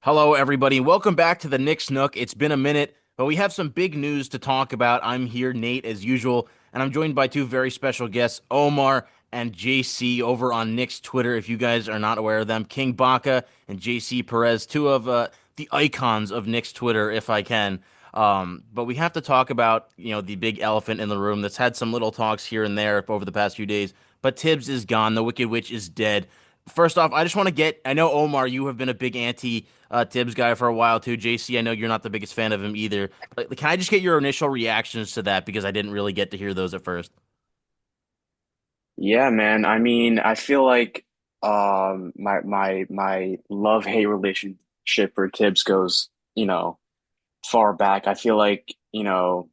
Hello, everybody. Welcome back to the Knicks Nook. It's been a minute, but we have some big news to talk about. I'm here, Nate, as usual, and I'm joined by two very special guests, Omar and Jaycee, over on Knicks Twitter. If you guys are not aware of them, King Baca and JC Perez, two of the icons of Knicks Twitter, if I can. But we have to talk about, the big elephant in the room that's had some little talks here and there over the past few days. But Thibs is gone. The Wicked Witch is dead. First off, I just want to I know Omar, you have been a big anti Thibs guy for a while too. JC, I know you're not the biggest fan of him either. But can I just get your initial reactions to that because I didn't really get to hear those at first? Yeah, man. I mean, I feel like my love-hate relationship for Tibbs goes, far back. I feel like, the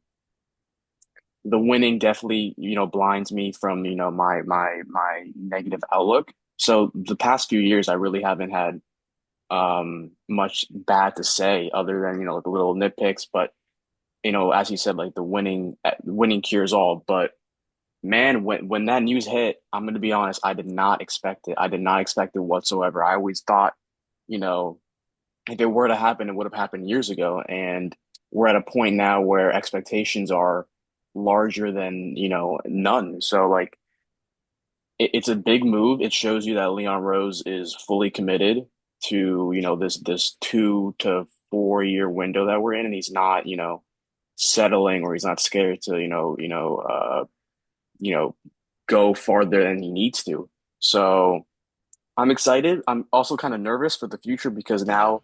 winning definitely, blinds me from, my negative outlook. So the past few years I really haven't had much bad to say other than, the little nitpicks, but as you said, like the winning cures all, but man, when that news hit, I'm gonna be honest, I did not expect it. I did not expect it whatsoever. I always thought, you know, if it were to happen, it would have happened years ago. And we're at a point now where expectations are larger than, none. So like it's a big move. It shows you that Leon Rose is fully committed to, this 2 to 4 year window that we're in, and he's not, settling or he's not scared to, you know, go farther than he needs to. So I'm excited. I'm also kind of nervous for the future because Yeah. now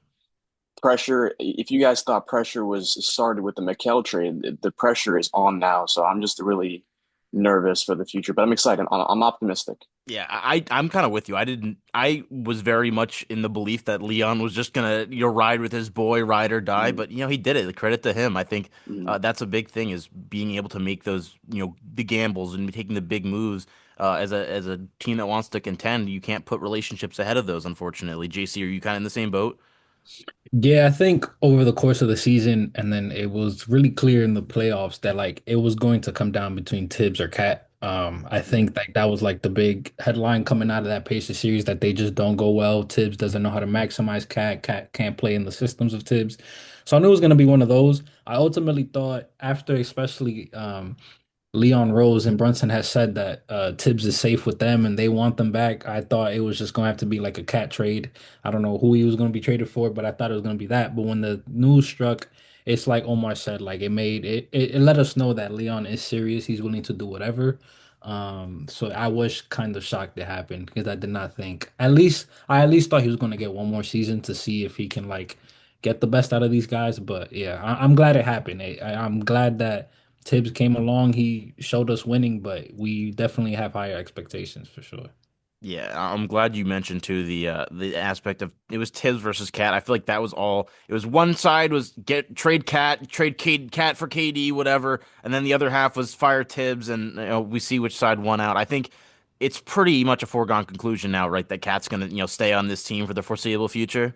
pressure, if you guys thought pressure was started with the Mikal trade, the pressure is on now. So I'm just really nervous for the future, but I'm excited. I'm optimistic. Yeah, I'm kind of with you. I was very much in the belief that Leon was just gonna, ride with his boy, ride or die. Mhm. But he did it. Credit to him. I think Mhm. that's a big thing is being able to make those, the gambles and taking the big moves. As a team that wants to contend, you can't put relationships ahead of those. Unfortunately, JC, are you kind of in the same boat? Yeah, I think over the course of the season, and then it was really clear in the playoffs that like it was going to come down between Tibbs or Cat. I think Mhm. like that was like the big headline coming out of that Pacers series that they just don't go well. Tibbs doesn't know how to maximize Cat. Cat can't play in the systems of Tibbs. So I knew it was going to be one of those. I ultimately thought after especially Leon Rose and Brunson has said that Tibbs is safe with them and they want them back. I thought it was just going to have to be like a cat trade. I don't know who he was going to be traded for, but I thought it was going to be that. But when the news struck, it's like Omar said, like it let us know that Leon is serious. He's willing to do whatever. So I was kind of shocked it happened because I did not think, I at least thought he was going to get one more season to see if he can like get the best out of these guys. But yeah, I'm glad it happened. I'm glad that Tibbs came along. He showed us winning, but we definitely have higher expectations for sure. Yeah, I'm glad you mentioned too the aspect of it was Tibbs versus Cat. I feel like that was all. It was one side was get trade Cat, Cat for KD, whatever, and then the other half was fire Tibbs, and we see which side won out. I think it's pretty much a foregone conclusion now, right? That Cat's gonna stay on this team for the foreseeable future.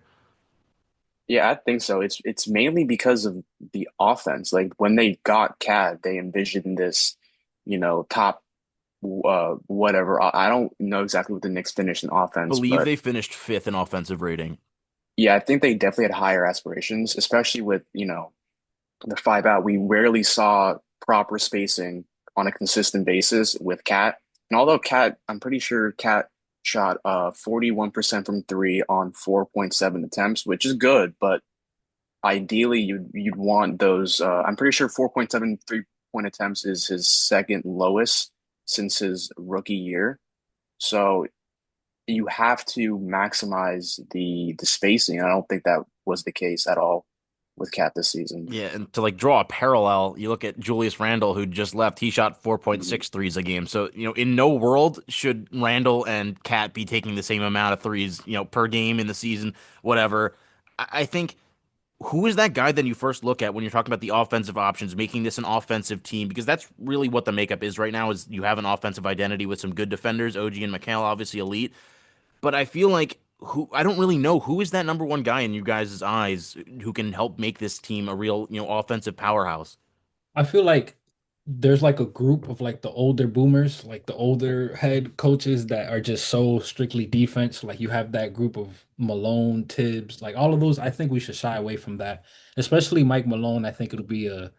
Yeah, I think so. It's mainly because of the offense. Like when they got Cat, they envisioned this, top whatever. I don't know exactly what the Knicks finished in offense, Believe but they finished fifth in offensive rating. yeah, I think they definitely had higher aspirations, especially with, the five out. We rarely saw proper spacing on a consistent basis with Cat. And although Cat, I'm pretty sure Cat shot 41% from three on 4.7 attempts, which is good, but ideally you'd want those I'm pretty sure 4.7 3-point attempts is his second lowest since his rookie year. So you have to maximize the spacing. I don't think that was the case at all with Cat this season. Yeah, and to like draw a parallel, you look at Julius Randle, who just left. He shot four point Mhm. six threes a game. So, in no world should Randle and Cat be taking the same amount of threes, per game in the season, whatever. I think who is that guy that you first look at when you're talking about the offensive options, making this an offensive team? Because that's really what the makeup is right now, is you have an offensive identity with some good defenders, OG and McHale, obviously elite. But I feel like who I don't really know who is that number one guy in you guys' eyes who can help make this team a real, offensive powerhouse. I feel like there's like a group of like the older boomers, like the older head coaches that are just so strictly defense. Like you have that group of Malone, Tibbs, like all of those. I think we should shy away from that, especially Mike Malone. I think it'll be a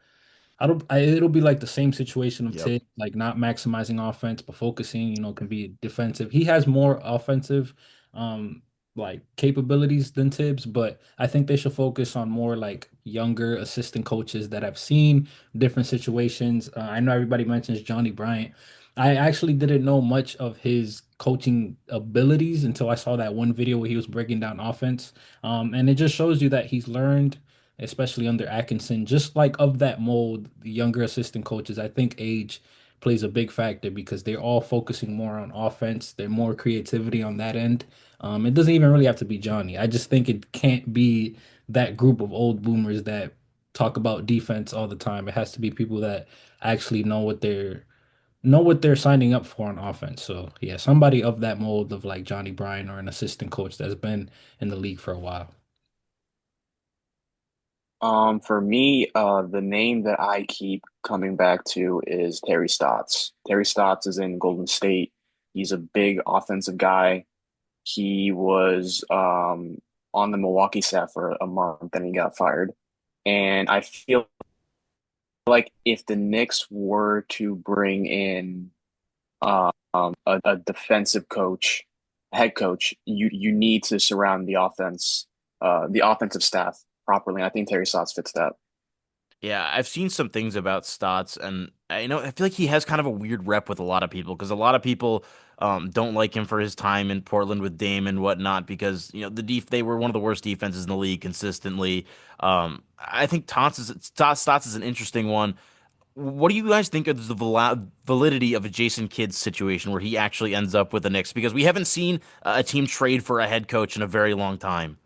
it'll be like the same situation of Yep. Tig, like not maximizing offense, but focusing, can be defensive. He has more offensive um like capabilities than Tibbs, but I think they should focus on more like younger assistant coaches that have seen different situations. I know everybody mentions Johnny Bryant. I actually didn't know much of his coaching abilities until I saw that one video where he was breaking down offense. And it just shows you that he's learned, especially under Atkinson, just like of that mold, the younger assistant coaches. I think age plays a big factor because they're all focusing more on offense. They're more creativity on that end. It doesn't even really have to be Johnny. I just think it can't be that group of old boomers that talk about defense all the time. It has to be people that actually know what they're signing up for on offense. So yeah, somebody of that mold of like Johnny Bryan or an assistant coach that's been in the league for a while. For me, the name that I keep coming back to is Terry Stotts. Terry Stotts is in Golden State. He's a big offensive guy. He was on the Milwaukee staff for a month, then he got fired. And I feel like if the Knicks were to bring in a defensive coach, head coach, you need to surround the offensive staff properly. And I think Terry Stotts fits that. Yeah, I've seen some things about Stotts, and I feel like he has kind of a weird rep with a lot of people because a lot of people don't like him for his time in Portland with Dame and whatnot because they were one of the worst defenses in the league consistently. I think Stotts is an interesting one. What do you guys think of the validity of a Jason Kidd situation where he actually ends up with the Knicks? Because we haven't seen a team trade for a head coach in a very long time.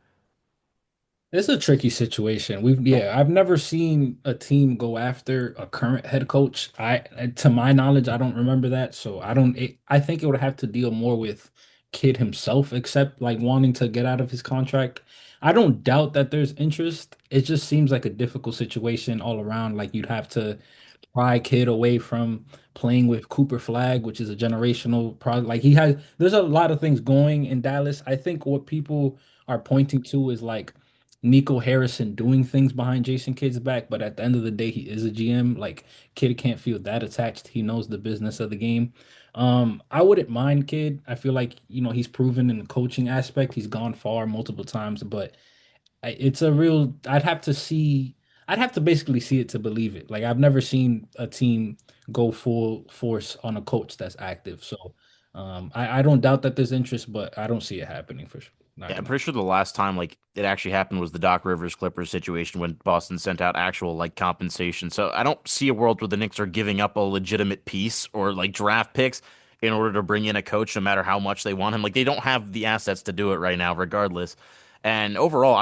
It's a tricky situation. I've never seen a team go after a current head coach. To my knowledge, I don't remember that. So I think it would have to deal more with Kidd himself, except like wanting to get out of his contract. I don't doubt that there's interest. It just seems like a difficult situation all around. Like you'd have to pry Kid away from playing with Cooper Flag, which is a generational product. Like there's a lot of things going in Dallas. I think what people are pointing to is like Nico Harrison doing things behind Jason Kidd's back, but at the end of the day, he is a GM. Like Kidd can't feel that attached. He knows the business of the game. I wouldn't mind Kidd. I feel like, he's proven in the coaching aspect. He's gone far multiple times, but it's a real, I'd have to basically see it to believe it. Like I've never seen a team go full force on a coach that's active. So I don't doubt that there's interest, but I don't see it happening for sure. Not Yeah, I'm gonna. pretty sure the last time like it actually happened was the Doc Rivers Clippers situation when Boston sent out actual like compensation. So I don't see a world where the Knicks are giving up a legitimate piece or like draft picks in order to bring in a coach, no matter how much they want him. Like they don't have the assets to do it right now, regardless. And overall,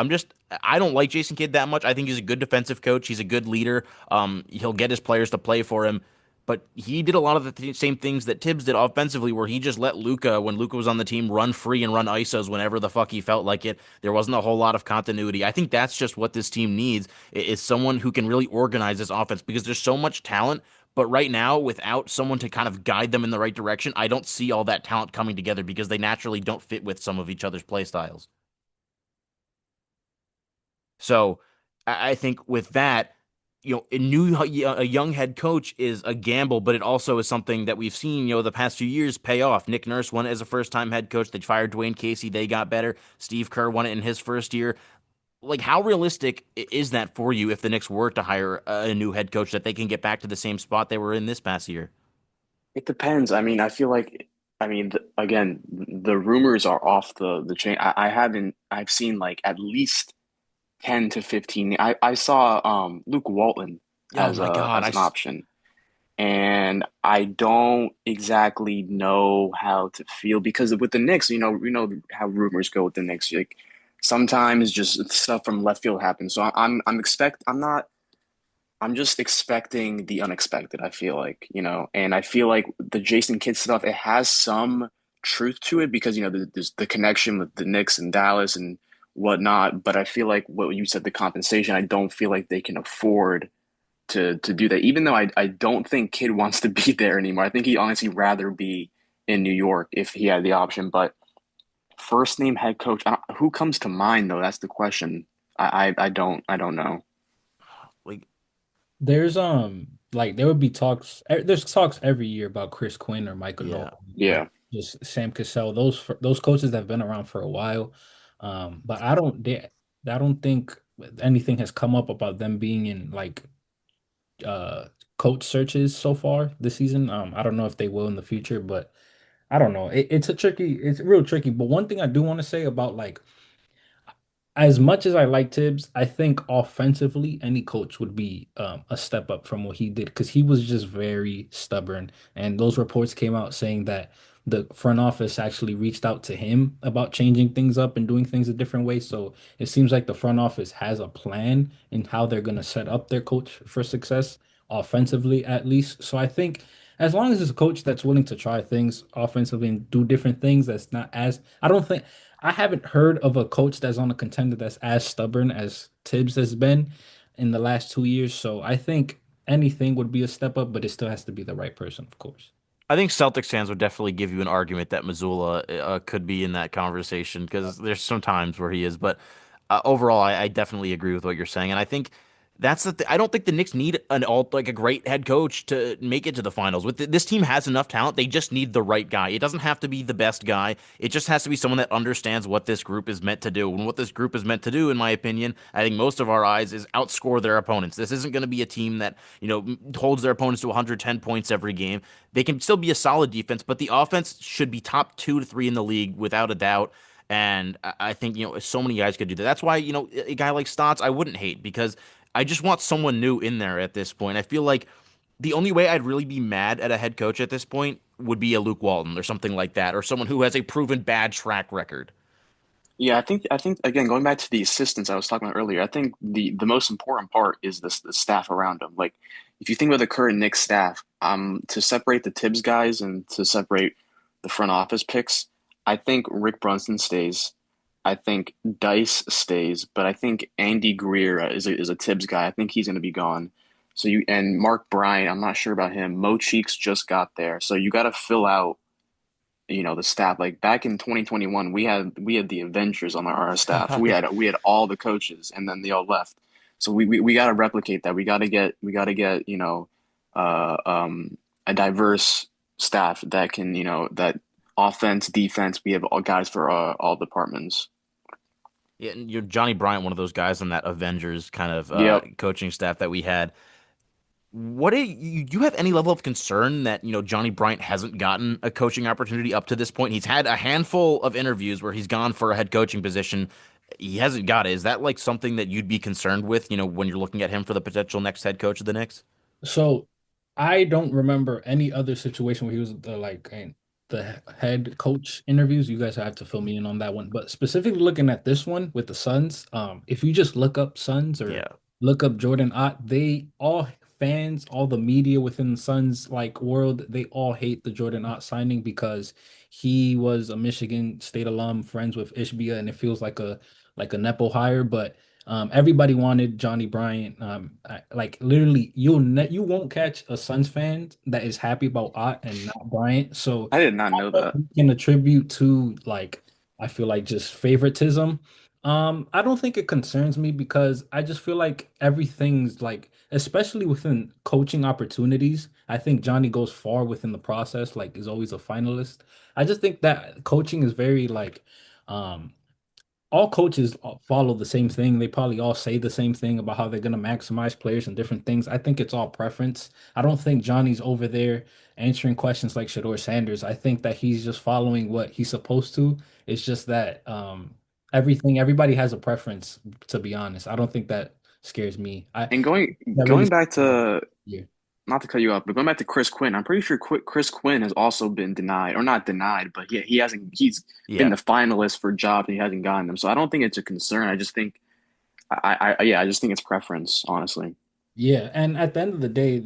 I don't like Jason Kidd that much. I think he's a good defensive coach. He's a good leader. He'll get his players to play for him. But he did a lot of the same things that Thibs did offensively, where he just let Luka, when Luka was on the team, run free and run ISOs whenever the fuck he felt like it. There wasn't a whole lot of continuity. I think that's just what this team needs is someone who can really organize this offense because there's so much talent. But right now, without someone to kind of guide them in the right direction, I don't see all that talent coming together because they naturally don't fit with some of each other's play styles. So I think with that, a young head coach is a gamble, but it also is something that we've seen, the past few years pay off. Nick Nurse won it as a first time head coach. They fired Dwayne Casey. They got better. Steve Kerr won it in his first year. Like, how realistic is that for you if the Knicks were to hire a new head coach that they can get back to the same spot they were in this past year? It depends. I mean, I feel like, again, the rumors are off the chain. I've seen like at least 10 to 15. I saw Luke Walton Oh my God. as an option. And I don't exactly know how to feel because with the Knicks, you know how rumors go with the Knicks. Like sometimes just stuff from left field happens. So I'm not I'm just expecting the unexpected, I feel like, and I feel like the Jason Kidd stuff, it has some truth to it because, there's the connection with the Knicks and Dallas and whatnot. But I feel like what you said, the compensation, I don't feel like they can afford to do that. Even though I don't think Kid wants to be there anymore. I think he'd honestly rather be in New York if he had the option. But first name head coach, who comes to mind though? That's the question. I don't know. Like, There's like there would be talks. There's talks every year about Chris Quinn or Michael yeah. Nolan, like Yeah. just Sam Cassell. Those coaches that have been around for a while. But I don't think anything has come up about them being in like uh coach searches so far this season. I don't know if they will in the future, but I don't know. It's real tricky. But one thing I do want to say about like as much as I like Tibbs, I think offensively, any coach would be a step up from what he did because he was just very stubborn. And those reports came out saying that the front office actually reached out to him about changing things up and doing things a different way. So it seems like the front office has a plan in how they're going to set up their coach for success offensively, at least. So I think as long as it's a coach that's willing to try things offensively and do different things, that's not as I don't think. I haven't heard of a coach that's on a contender that's as stubborn as Tibbs has been in the last 2 years. So I think anything would be a step up, but it still has to be the right person, of course. I think Celtics fans would definitely give you an argument that Missoula could be in that conversation because there's some times where he is, but overall, I definitely agree with what you're saying, and I think that's I don't think the Knicks need like a great head coach to make it to the finals. This team has enough talent; they just need the right guy. It doesn't have to be the best guy. It just has to be someone that understands what this group is meant to do. And what this group is meant to do, in my opinion, I think most of our eyes is outscore their opponents. This isn't going to be a team that holds their opponents to 110 points every game. They can still be a solid defense, but the offense should be top 2 to 3 in the league without a doubt. And I think, so many guys could do that. That's why, a guy like Stotts, I wouldn't hate because I just want someone new in there at this point. I feel like the only way I'd really be mad at a head coach at this point would be a Luke Walton or something like that, or someone who has a proven bad track record. Yeah, I think again going back to the assistants I was talking about earlier, I think the most important part is the staff around them. Like if you think about the current Knicks staff, to separate the Tibbs guys and to separate the front office picks, I think Rick Brunson stays. I think Dice stays, but I think Andy Greer is a Tibbs guy. I think he's going to be gone. So you and Mark Bryant, I'm not sure about him. Mo Cheeks just got there, so you got to fill out the staff. Like back in 2021, we had the Avengers on our staff. We had all the coaches, and then they all left. So we got to replicate that. We got to get a diverse staff that can that offense, defense. We have all guys for all departments. Yeah, and Johnny Bryant, one of those guys on that Avengers kind of Yep. coaching staff that we had. Do you have any level of concern that, Johnny Bryant hasn't gotten a coaching opportunity up to this point? He's had a handful of interviews where he's gone for a head coaching position. He hasn't got it. Is that like something that you'd be concerned with, when you're looking at him for the potential next head coach of the Knicks? So I don't remember any other situation where he was the head coach interviews. You guys have to fill me in on that one. But specifically looking at this one with the Suns, if you just look up Suns or Yeah. look up Jordan Ott, they all fans, all the media within the Suns like world, they all hate the Jordan Ott signing because he was a Michigan State alum, friends with Ishbia, and it feels like a Nepo hire, but everybody wanted Johnny Bryant. Like literally, you won't catch a Suns fan that is happy about Ott and not Bryant. So I did not know that. we can attribute to like I feel like just favoritism. I don't think it concerns me because I just feel like everything's like, especially within coaching opportunities. I think Johnny goes far within the process. Like is always a finalist. I just think that coaching is very like um all coaches follow the same thing. They probably all say the same thing about how they're going to maximize players and different things. I think it's all preference. I don't think Johnny's over there answering questions like Shador Sanders. I think that he's just following what he's supposed to. It's just that everybody has a preference, to be honest. I don't think that scares me. And going That really going back to yeah. not to cut you off, but going back to Chris Quinn, I'm pretty sure Chris Quinn has also been denied, or not denied, but he hasn't. He's been Yeah. the finalist for jobs and he hasn't gotten them. So I don't think it's a concern. I just think, yeah, I just think it's preference, honestly. Yeah, and at the end of the day,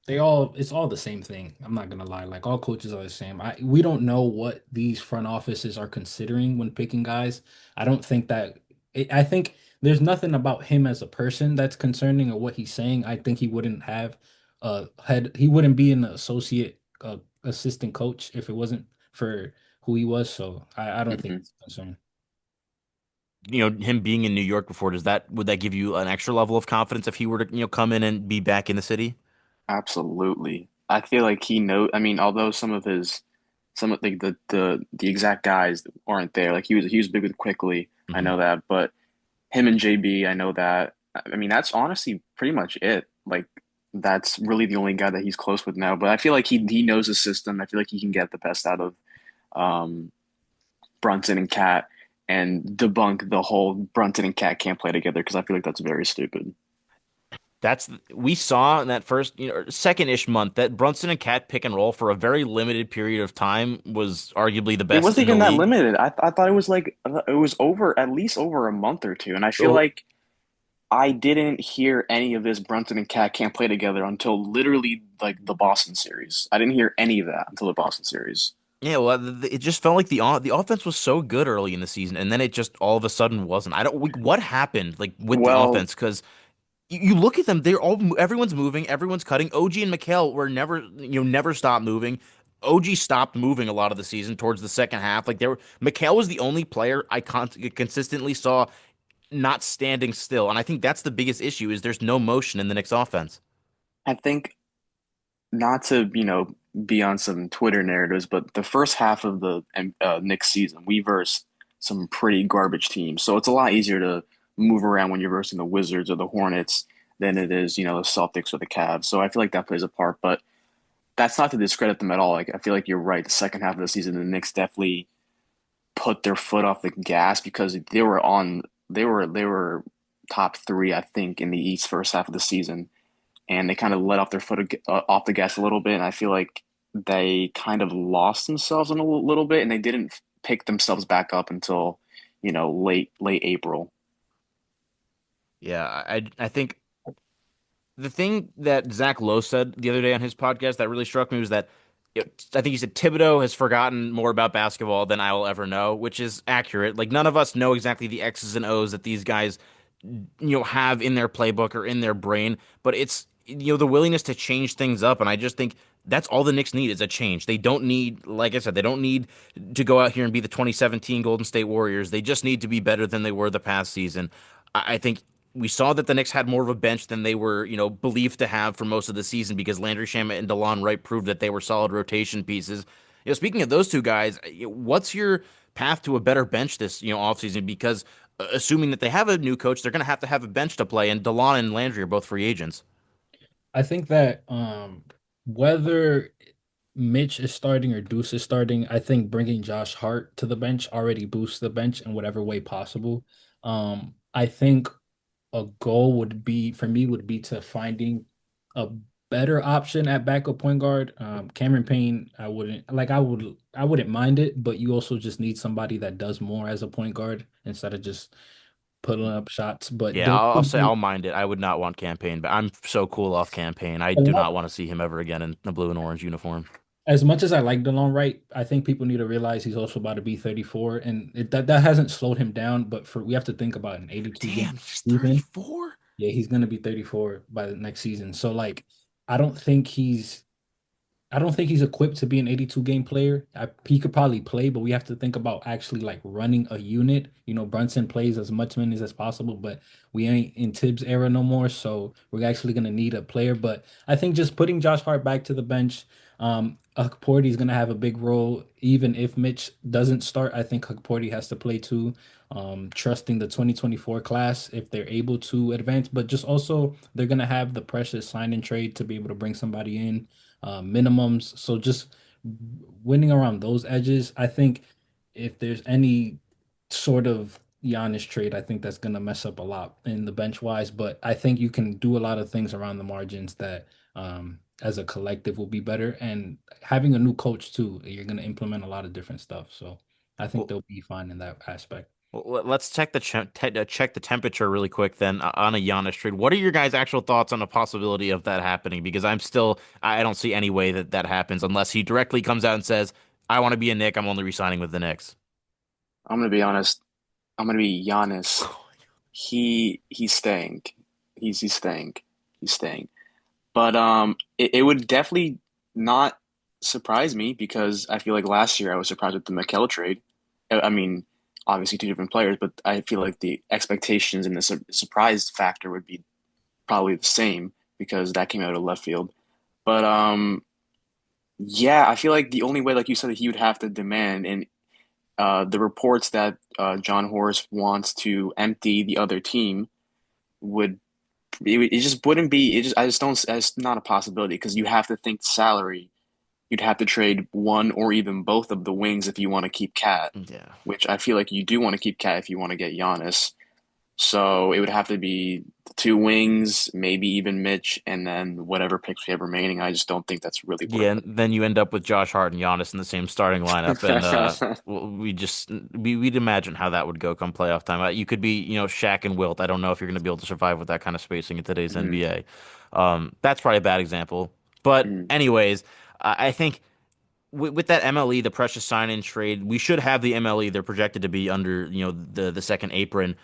they all it's all the same thing. I'm not gonna lie, like all coaches are the same. We don't know what these front offices are considering when picking guys. I don't think that I think there's nothing about him as a person that's concerning or what he's saying. I think he wouldn't have he wouldn't be an associate assistant coach if it wasn't for who he was. So I don't think Hmm. it's a concern. Him being in New York before, would that give you an extra level of confidence if he were to, come in and be back in the city? Absolutely. I feel like he knows. I mean, although some of the exact guys aren't there. Like he was big with Quickly. I Hmm. know that, but him and JB, I know that. I mean, that's honestly pretty much it. Like that's really the only guy that he's close with now. But I feel like he knows the system. I feel like he can get the best out of um, Brunson and Cat and debunk the whole Brunson and Cat can't play together because I feel like that's very stupid. We saw in that first, second-ish month that Brunson and Cat pick and roll for a very limited period of time was arguably the It best wasn't in the even that league. limited. I thought it was like it was over at least over a month or two, and I feel Oh, like I didn't hear any of this Brunson and Cat can't play together until literally like the Boston series. I didn't hear any of that until the Boston series. yeah, well, it just felt like the offense was so good early in the season, and then it just all of a sudden wasn't. What happened like with the Well, offense? Because you look at them, everyone's moving, everyone's cutting. OG and Mikal were never stopped moving. OG stopped moving a lot of the season towards the second half. Mikal was the only player I consistently saw not standing still, and I think that's the biggest issue is there's no motion in the Knicks offense. I think not to, be on some Twitter narratives, but the first half of the Knicks season, we versed some pretty garbage teams. So it's a lot easier to move around when you're versing the Wizards or the Hornets than it is, the Celtics or the Cavs. So I feel like that plays a part, but that's not to discredit them at all. Like I feel like you're right. The second half of the season, the Knicks definitely put their foot off the gas because they were top three, I think, in the East first half of the season, and they kind of let off their foot off the gas a little bit. And I feel like they kind of lost themselves in a little bit, and they didn't pick themselves back up until late April. Yeah, I think the thing that Zach Lowe said the other day on his podcast that really struck me was that I think he said Thibodeau has forgotten more about basketball than I will ever know, which is accurate. Like none of us know exactly the X's and O's that these guys have in their playbook or in their brain, but it's the willingness to change things up, and I just think that's all the Knicks need is a change. They don't need, like I said, they don't need to go out here and be the 2017 Golden State Warriors. They just need to be better than they were the past season. I think we saw that the Knicks had more of a bench than they were, believed to have for most of the season because Landry Shamet and DeLon Wright proved that they were solid rotation pieces. Speaking of those two guys, what's your path to a better bench this, offseason? Because assuming that they have a new coach, they're going to have a bench to play, and DeLon and Landry are both free agents. I think that whether Mitch is starting or Deuce is starting, I think bringing Josh Hart to the bench already boosts the bench in whatever way possible. I think a goal would be for me would be to finding a better option at backup point guard. Cameron Payne, I wouldn't mind it, but you also just need somebody that does more as a point guard instead of just putting up shots. But Yeah, there I'll could say be I'll mind it. I would not want campaign, but I'm so cool off campaign. I a do lot. not want to see him ever again in the blue and orange uniform. As much as I like DeLon Wright, I think people need to realize he's also about to be 34, and that hasn't slowed him down. But we have to think about an 82 game Damn, he's season. 34? Yeah, he's gonna be 34 by the next season. So like, I don't think he's I don't think he's equipped to be an 82 game player. He could probably play, but we have to think about actually like running a unit. Brunson plays as much minutes as possible, but we ain't in Thibs era no more. So we're actually going to need a player. But I think just putting Josh Hart back to the bench, Hukporti is going to have a big role. Even if Mitch doesn't start, I think Hukporti has to play too. Trusting the 2024 class if they're able to advance, but just also they're going to have the precious sign and trade to be able to bring somebody in minimums. So just winning around those edges, I think if there's any sort of Giannis trade, I think that's gonna mess up a lot in the bench wise. But I think you can do a lot of things around the margins that as a collective will be better. And having a new coach too, you're gonna implement a lot of different stuff. So I think Well, they'll be fine in that aspect. let's check the temperature really quick then on a Giannis trade. What are your guys' actual thoughts on the possibility of that happening? Because I don't see any way that that happens unless he directly comes out and says, "I want to be a Knick. I'm only resigning with the Knicks." I'm gonna be honest. I'm gonna be Giannis. he's staying. He's staying. He's staying. But it would definitely not surprise me because I feel like last year I was surprised with the McHale trade. I mean, obviously two different players, but I feel like the expectations and the surprise factor would be probably the same because that came out of left field. But yeah, I feel like the only way, like you said, that he would have to demand, and the reports that John Horst wants to empty the other team would it just wouldn't be it just I just don't it's not a possibility because you have to think salary. You'd have to trade one or even both of the wings if you want to keep Cat, Yeah. which I feel like you do want to keep Cat if you want to get Giannis. So it would have to be the two wings, maybe even Mitch, and then whatever picks we have remaining. I just don't think that's really Yeah, worth and then you end up with Josh Hart and Giannis in the same starting lineup, and it. we'd imagine how that would go come playoff time. You could be, Shaq and Wilt. I don't know if you're going to be able to survive with that kind of spacing in today's Mhm, NBA. That's probably a bad example. But mhm. anyways, I think with that MLE, the Precious sign-in trade, we should have the MLE. They're projected to be under, the second apron.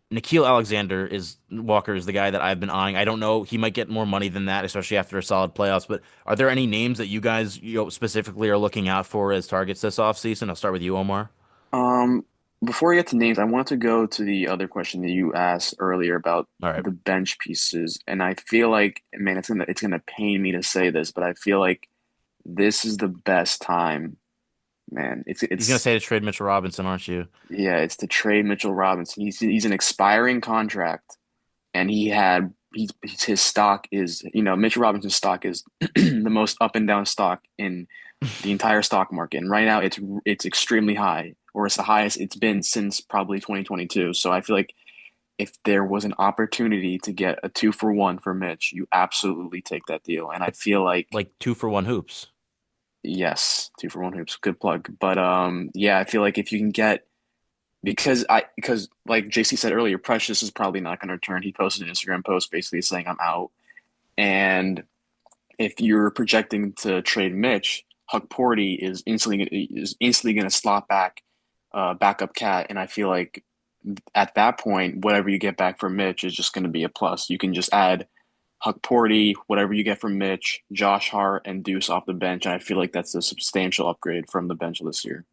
Nikhil Alexander is Walker is the guy that I've been eyeing. I don't know. He might get more money than that, especially after a solid playoffs. But are there any names that you guys, specifically are looking out for as targets this offseason? I'll start with you, Omar. Um, Before we get to names, I want to go to the other question that you asked earlier about All right. the bench pieces, and I feel like, man, it's gonna pain me to say this, but I feel like this is the best time, man. You're gonna It's say to trade Mitchell Robinson, aren't you? Yeah, it's to trade Mitchell Robinson. He's an expiring contract, and his stock is, Mitchell Robinson's stock is the most up and down stock in the entire stock market. And right now it's extremely high, or it's the highest it's been since probably 2022. So I feel like if there was an opportunity to get a 2-for-1 for Mitch, you absolutely take that deal. And I feel like Like 2-for-1 hoops. yes, 2-for-1 hoops, good plug. But yeah, I feel like if you can get because like Jaycee said earlier, Precious is probably not going to return. He posted an Instagram post basically saying I'm out. And if you're projecting to trade Mitch, Huck Porty is instantly going to slot backup Cat, and I feel like at that point, whatever you get back from Mitch is just going to be a plus. You can just add Huck Porty, whatever you get from Mitch, Josh Hart, and Deuce off the bench, and I feel like that's a substantial upgrade from the bench this year.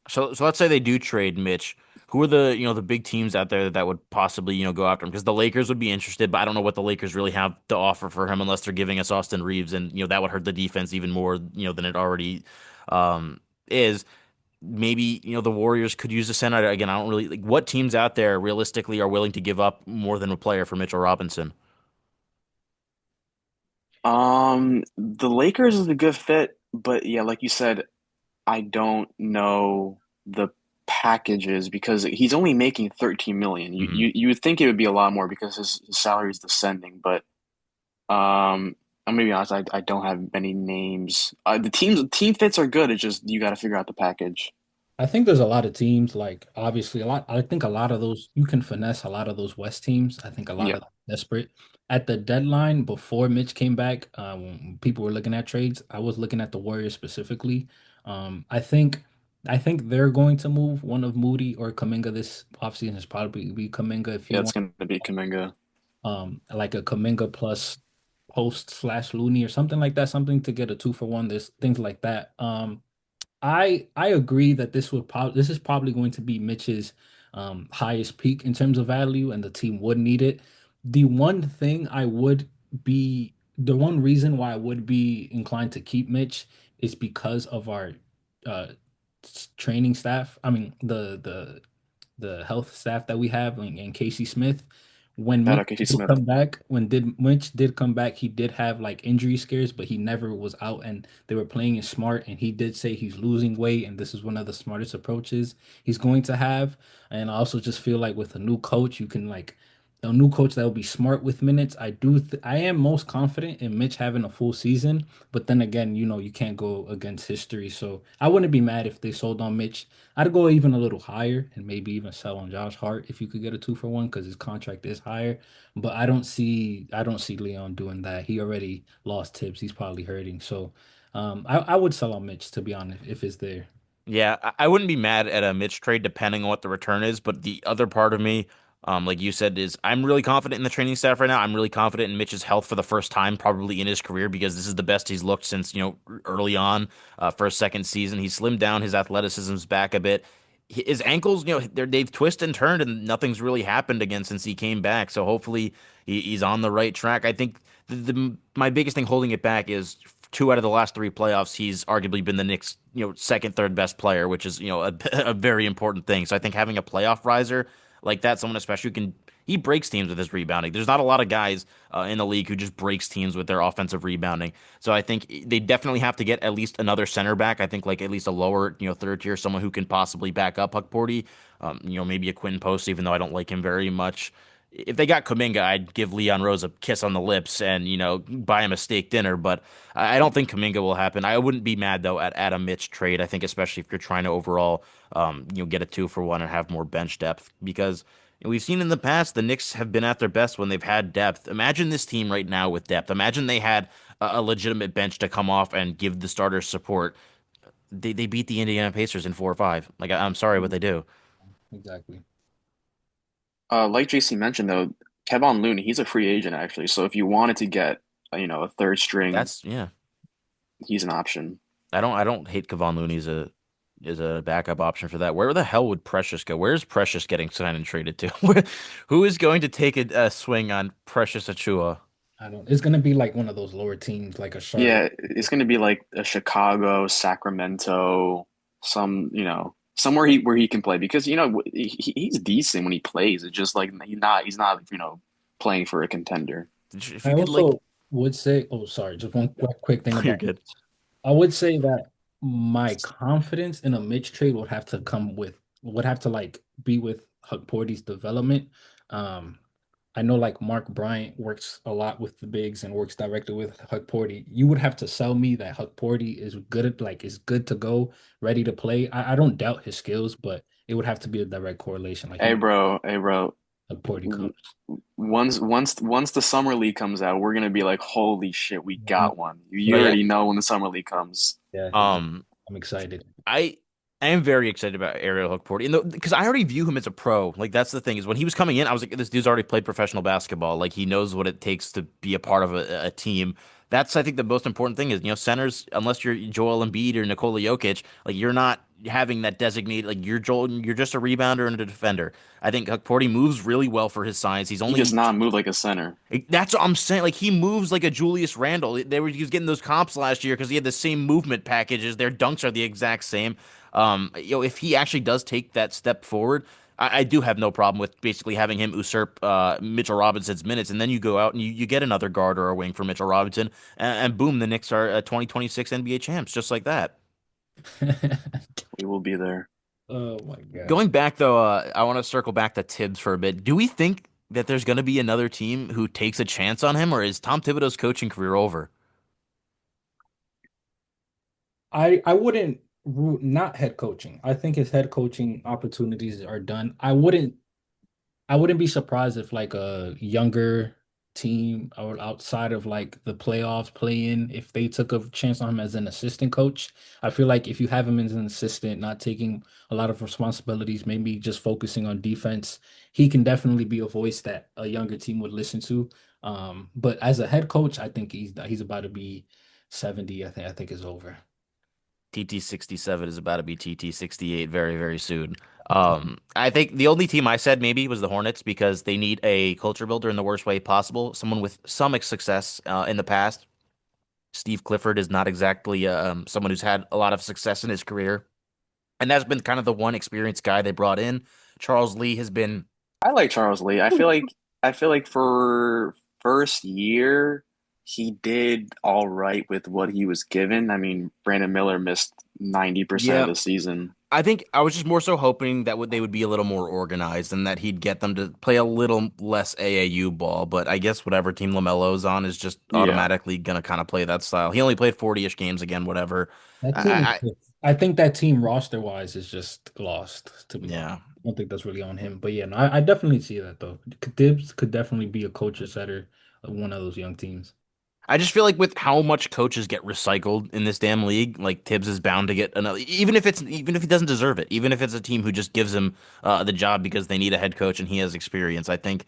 So let's say they do trade Mitch. Who are the the big teams out there that would possibly go after him? Because the Lakers would be interested, but I don't know what the Lakers really have to offer for him unless they're giving us Austin Reeves, and that would hurt the defense even more than it already is. Maybe the Warriors could use a center again. I don't really like what teams out there realistically are willing to give up more than a player for Mitchell Robinson. The Lakers is a good fit, but yeah, like you said, I don't know the packages because he's only making 13 million. Hmm. You would think it would be a lot more because his salary is descending, but I'm gonna be honest, I don't have many names. The team fits are good. It's just you got to figure out the package. I think there's a lot of teams, like obviously a lot. I think a lot of those you can finesse a lot of those West teams. I think a lot Yeah, of them are desperate. At the deadline before Mitch came back, when people were looking at trades, I was looking at the Warriors specifically. I think they're going to move one of Moody or Kaminga this offseason. Is probably be Kaminga if yeah, you it's want, gonna be Kuminga. like a Kaminga plus post slash Looney or something like that, something to get a 2-for-1. There's things like that. I agree that this is probably going to be Mitch's highest peak in terms of value, and the team would need it. The one thing I would the one reason why I would be inclined to keep Mitch is because of our uh training staff. I mean the health staff that we have and Casey Smith. When Shout Mitch out Casey did Smith. come back, when Mitch did come back, he did have like injury scares, but he never was out, and they were playing it smart. And he did say he's losing weight, and this is one of the smartest approaches he's going to have. And I also just feel like with a new coach, you can like a new coach that will be smart with minutes. I am most confident in Mitch having a full season, but then again, you can't go against history. So I wouldn't be mad if they sold on Mitch. I'd go even a little higher and maybe even sell on Josh Hart if you could get a 2-for-1 because his contract is higher. But I don't see Leon doing that. He already lost Tibbs. He's probably hurting. So I would sell on Mitch to be honest if it's there. Yeah, I wouldn't be mad at a Mitch trade depending on what the return is, but the other part of me, Like you said, is I'm really confident in the training staff right now. I'm really confident in Mitch's health for the first time probably in his career because this is the best he's looked since, early on, first, second season. He slimmed down, his athleticism's back a bit. His ankles, they've twisted and turned, and nothing's really happened again since he came back. So hopefully he's on the right track. I think my biggest thing holding it back is two out of the last three playoffs, he's arguably been the Knicks, second, third best player, which is, a very important thing. So I think having a playoff riser like that, someone especially who can he breaks teams with his rebounding. There's not a lot of guys in the league who just breaks teams with their offensive rebounding. So I think they definitely have to get at least another center back. I think like at least a lower, third tier, someone who can possibly back up Huckporty. Maybe a Quinn Post, even though I don't like him very much. If they got Kuminga, I'd give Leon Rose a kiss on the lips and buy him a steak dinner. But I don't think Kuminga will happen. I wouldn't be mad though at a Mitch trade. I think especially if you're trying to overall, get a 2-for-1 and have more bench depth because we've seen in the past the Knicks have been at their best when they've had depth. Imagine this team right now with depth. Imagine they had a legitimate bench to come off and give the starters support. They beat the Indiana Pacers in 4-5. Like I'm sorry, but they do. Exactly. Like JC mentioned though, Kevon Looney, he's a free agent actually. So if you wanted to get, a third string, That's yeah. he's an option. I don't hate Kevon Looney as a backup option for that. Where the hell would Precious go? Where's Precious getting signed and traded to? Who is going to take a swing on Precious Achua? I don't. It's gonna be like one of those lower teams, like a Charlotte. Yeah, it's going to be like a Chicago, Sacramento, somewhere where he can play because he's decent when he plays. It's just like he's not playing for a contender. If I you could like, also would say, oh, sorry, just one quick thing you're about good. Mitch. I would say that my confidence in a Mitch trade would have to like be with Porty's development. Um, I know like Mark Bryant works a lot with the bigs and works directly with Porty. You would have to sell me that Porty is good at like is good to go, ready to play. I don't doubt his skills, but it would have to be a direct correlation. Like Hey bro, Porty w- comes. once the summer league comes out, we're gonna be like, holy shit, we got one. You Yeah. already know when the summer league comes. Yeah, exactly. Um, I'm excited. I I am very excited about Ariel Hookporty, and because I already view him as a pro. Like that's the thing is when he was coming in, I was like, this dude's already played professional basketball. Like he knows what it takes to be a part of a team. That's I think the most important thing is centers. Unless you're Joel Embiid or Nikola Jokic, like you're not having that designated. Like you're Joel, you're just a rebounder and a defender. I think Hookporty moves really well for his size. He's He does only not move like a center. That's what I'm saying. Like he moves like a Julius Randle. He was getting those comps last year because he had the same movement packages. Their dunks are the exact same. If he actually does take that step forward, I do have no problem with basically having him usurp Mitchell Robinson's minutes, and then you go out and you get another guard or a wing for Mitchell Robinson, and boom, the Knicks are 2026 NBA champs, just like that. We will be there. Oh my God. Going back though, I want to circle back to Tibbs for a bit. Do we think that there's going to be another team who takes a chance on him, or is Tom Thibodeau's coaching career over? I wouldn't root not head coaching. I think his head coaching opportunities are done. I wouldn't be surprised if like a younger team or outside of like the playoffs play in if they took a chance on him as an assistant coach. I feel like if you have him as an assistant, not taking a lot of responsibilities, maybe just focusing on defense, he can definitely be a voice that a younger team would listen to. But as a head coach, I think he's about to be 70. I think is over. TT 67 is about to be TT 68 very, very soon. I think the only team I said maybe was the Hornets because they need a culture builder in the worst way possible, someone with some success in the past. Steve Clifford is not exactly someone who's had a lot of success in his career, and that's been kind of the one experienced guy they brought in. Charles Lee has been I like Charles Lee. I feel like for first year he did all right with what he was given. I mean, Brandon Miller missed 90% of yeah. the season. I think I was just more so hoping that they would be a little more organized and that he'd get them to play a little less AAU ball. But I guess whatever team LaMelo's on is just Yeah. automatically gonna kind of play that style. He only played 40-ish games again, whatever. That I, team, I, I I think that team roster wise is just lost, to be honest. yeah. I don't think that's really on him. But yeah, no, I definitely see that though. Thibs could definitely be a culture setter of one of those young teams. I just feel like with how much coaches get recycled in this damn league, like Tibbs is bound to get another, even if he doesn't deserve it, even if it's a team who just gives him the job because they need a head coach and he has experience. I think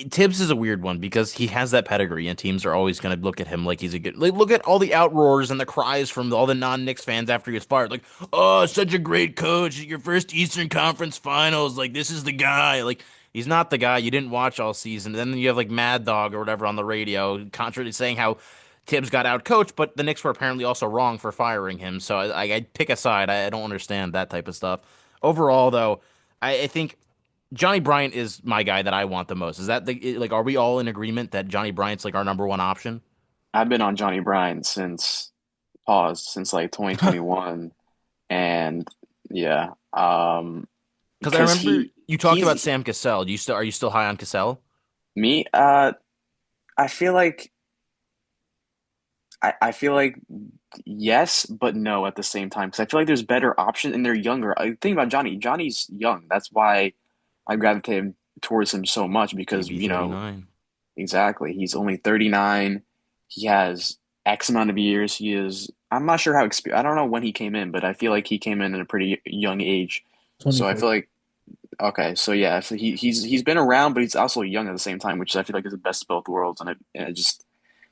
Tibbs is a weird one because he has that pedigree, and teams are always going to look at him like he's a good. Like, look at all the outroars and the cries from all the non-Knicks fans after he was fired. Like, oh, such a great coach, your first Eastern Conference Finals. Like, this is the guy. Like, he's not the guy. You didn't watch all season. Then you have like Mad Dog or whatever on the radio, contrary saying how Tibbs got out coached, but the Knicks were apparently also wrong for firing him. So I pick a side. I don't understand that type of stuff. Overall, though, I think. Johnny Bryant is my guy that I want the most. Is that like, are we all in agreement that Johnny Bryant's like our number one option? I've been on Johnny Bryant since like 2021, and yeah, Because I because remember you talked about he's Sam Cassell. Do you still are you still high on Cassell? me. I feel like I feel like yes, but no at the same time because I feel like there's better options and they're younger. I think about Johnny. Johnny's young. That's why I gravitated towards him so much because AB 39. exactly he's only 39. He has X amount of years. He is. I'm not sure how exp I don't know when he came in, but I feel like he came in at a pretty young age. So I 24. feel like okay, so yeah, so he's been around, but he's also young at the same time, which I feel like is the best of both worlds. And it just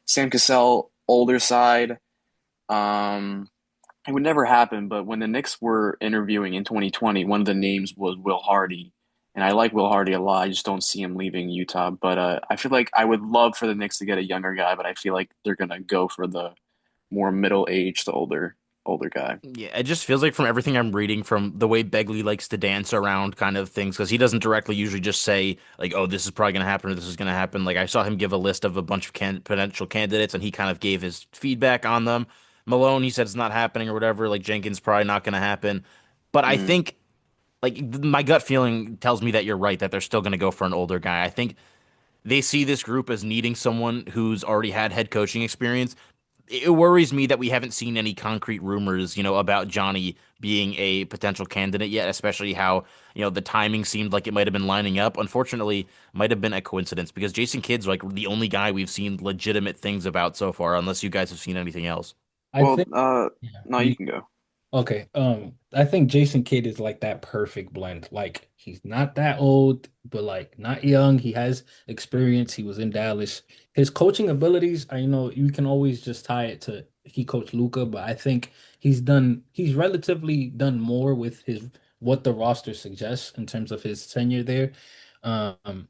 Sam Cassell, older side. Um, it would never happen, but when the Knicks were interviewing in 2020, one of the names was Will Hardy. And I like Will Hardy a lot. I just don't see him leaving Utah. But I feel like I would love for the Knicks to get a younger guy, but I feel like they're gonna go for the more middle age, the older guy. Yeah, it just feels like from everything I'm reading, from the way Begley likes to dance around kind of things, because he doesn't directly usually just say like, "Oh, this is probably going to happen," or "This is going to happen." Like I saw him give a list of a bunch of potential candidates, and he kind of gave his feedback on them. Malone, he said it's not happening or whatever. Like Jenkins probably not going to happen, but I Mm. think like my gut feeling tells me that you're right that they're still going to go for an older guy. I think they see this group as needing someone who's already had head coaching experience. It worries me that we haven't seen any concrete rumors, about Johnny being a potential candidate yet, especially how, the timing seemed like it might have been lining up. Unfortunately, might have been a coincidence because Jason Kidd's like the only guy we've seen legitimate things about so far, unless you guys have seen anything else. I Well, think, no, yeah. you can go. Okay. I think Jason Kidd is like that perfect blend. Like he's not that old, but like not young. He has experience. He was in Dallas. His coaching abilities, you can always just tie it to he coached Luca, but I think he's relatively done more with his what the roster suggests in terms of his tenure there. Um,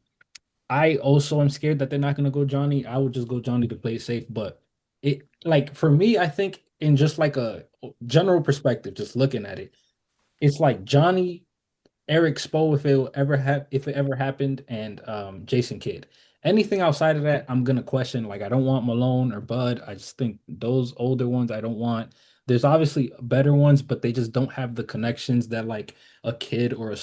I also am scared that they're not going to go Johnny. I would just go Johnny to play safe. But it, like, for me, I think in just like a general perspective, just looking at it, it's like Johnny, Eric Spo if it ever happened, and Jason Kidd. Anything outside of that, I'm gonna question. Like I don't want Malone or Bud. I just think those older ones I don't want. There's obviously better ones, but they just don't have the connections that like a Kid or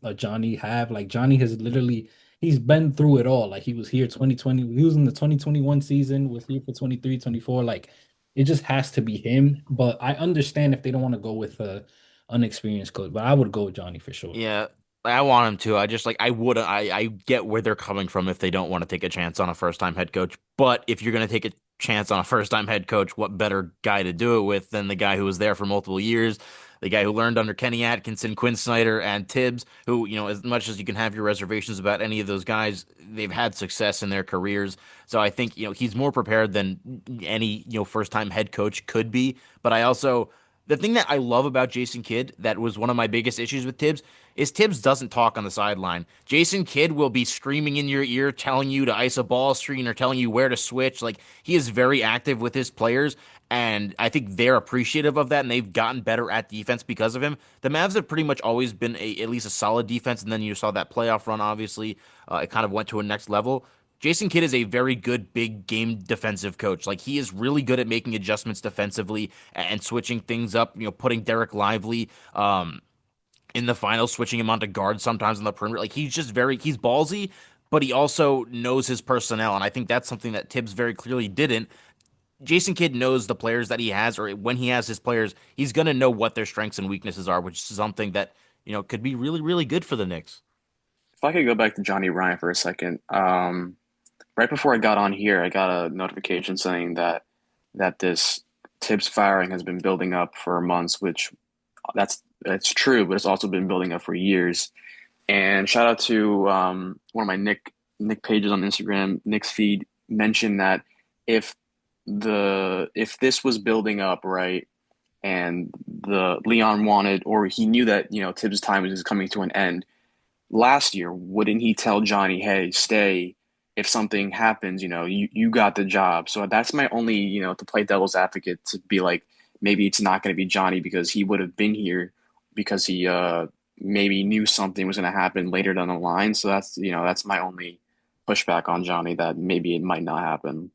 a Johnny have. Like Johnny has literally he's been through it all. Like he was here 2020, he was in the 2021 season, was here for 23, 24. Like it just has to be him. But I understand if they don't want to go with a unexperienced coach, but I would go with Johnny for sure. Yeah, I want him to. I just like I would I get where they're coming from if they don't want to take a chance on a first time head coach. But if you're gonna take a chance on a first time head coach, what better guy to do it with than the guy who was there for multiple years, the guy who learned under Kenny Atkinson, Quinn Snyder, and Tibbs, who, as much as you can have your reservations about any of those guys, they've had success in their careers. So I think, he's more prepared than any, first time head coach could be. But I also the thing that I love about Jason Kidd, that was one of my biggest issues with Tibbs, is Tibbs doesn't talk on the sideline. Jason Kidd will be screaming in your ear, telling you to ice a ball screen or telling you where to switch. Like he is very active with his players, and I think they're appreciative of that, and they've gotten better at defense because of him. The Mavs have pretty much always been at least a solid defense, and then you saw that playoff run. Obviously, it kind of went to a next level. Jason Kidd is a very good big game defensive coach. Like he is really good at making adjustments defensively and switching things up. Putting Derek Lively in the finals, switching him onto guard sometimes on the perimeter. Like he's ballsy, but he also knows his personnel, and I think that's something that Tibbs very clearly didn't. Jason Kidd knows the players that he has, or when he has his players, he's gonna know what their strengths and weaknesses are, which is something that could be really really good for the Knicks. If I could go back to Johnny Ryan for a second, right before I got on here, I got a notification saying that this Tibbs firing has been building up for months, which that's true, but it's also been building up for years. And shout out to one of my Nick pages on Instagram, Nick's feed mentioned that if if this was building up, right, and the Leon wanted, or he knew that, Tibbs' time was coming to an end last year, wouldn't he tell Johnny, hey, stay if something happens, you got the job. So that's my only, to play devil's advocate, to be like, maybe it's not going to be Johnny because he would have been here because he maybe knew something was going to happen later down the line. So that's my only pushback on Johnny, that maybe it might not happen.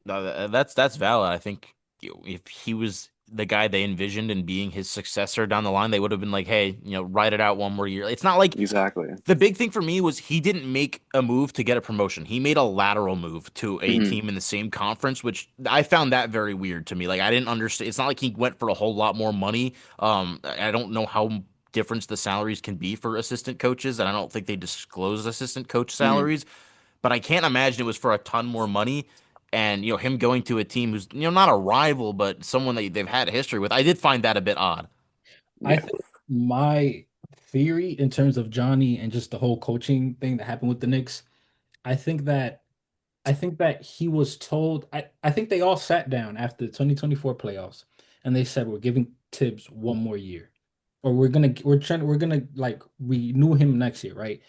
No, that's valid. I think if he was the guy they envisioned and being his successor down the line, they would have been like, hey, ride it out one more year. It's not like Exactly. the big thing for me was he didn't make a move to get a promotion. He made a lateral move to a Hmm. team in the same conference, which I found that very weird to me. Like I didn't understand. It's not like he went for a whole lot more money. I don't know how different the salaries can be for assistant coaches, and I don't think they disclose assistant coach Hmm. salaries. But I can't imagine it was for a ton more money. And him going to a team who's not a rival, but someone that they've had a history with. I did find that a bit odd. I Yeah. think my theory in terms of Johnny and just the whole coaching thing that happened with the Knicks, I think that I think that he was told I think they all sat down after the 2024 playoffs and they said we're giving Tibbs one more year. Or we're gonna like renew him next year, right?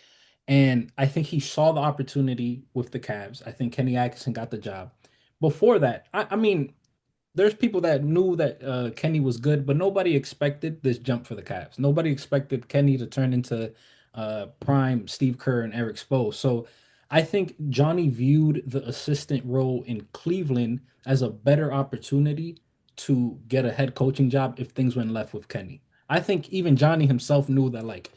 And I think he saw the opportunity with the Cavs. I think Kenny Atkinson got the job. Before that, I mean, there's people that knew that Kenny was good, but nobody expected this jump for the Cavs. Nobody expected Kenny to turn into prime Steve Kerr and Eric Spoelstra. So I think Johnny viewed the assistant role in Cleveland as a better opportunity to get a head coaching job if things went left with Kenny. I think even Johnny himself knew that, like,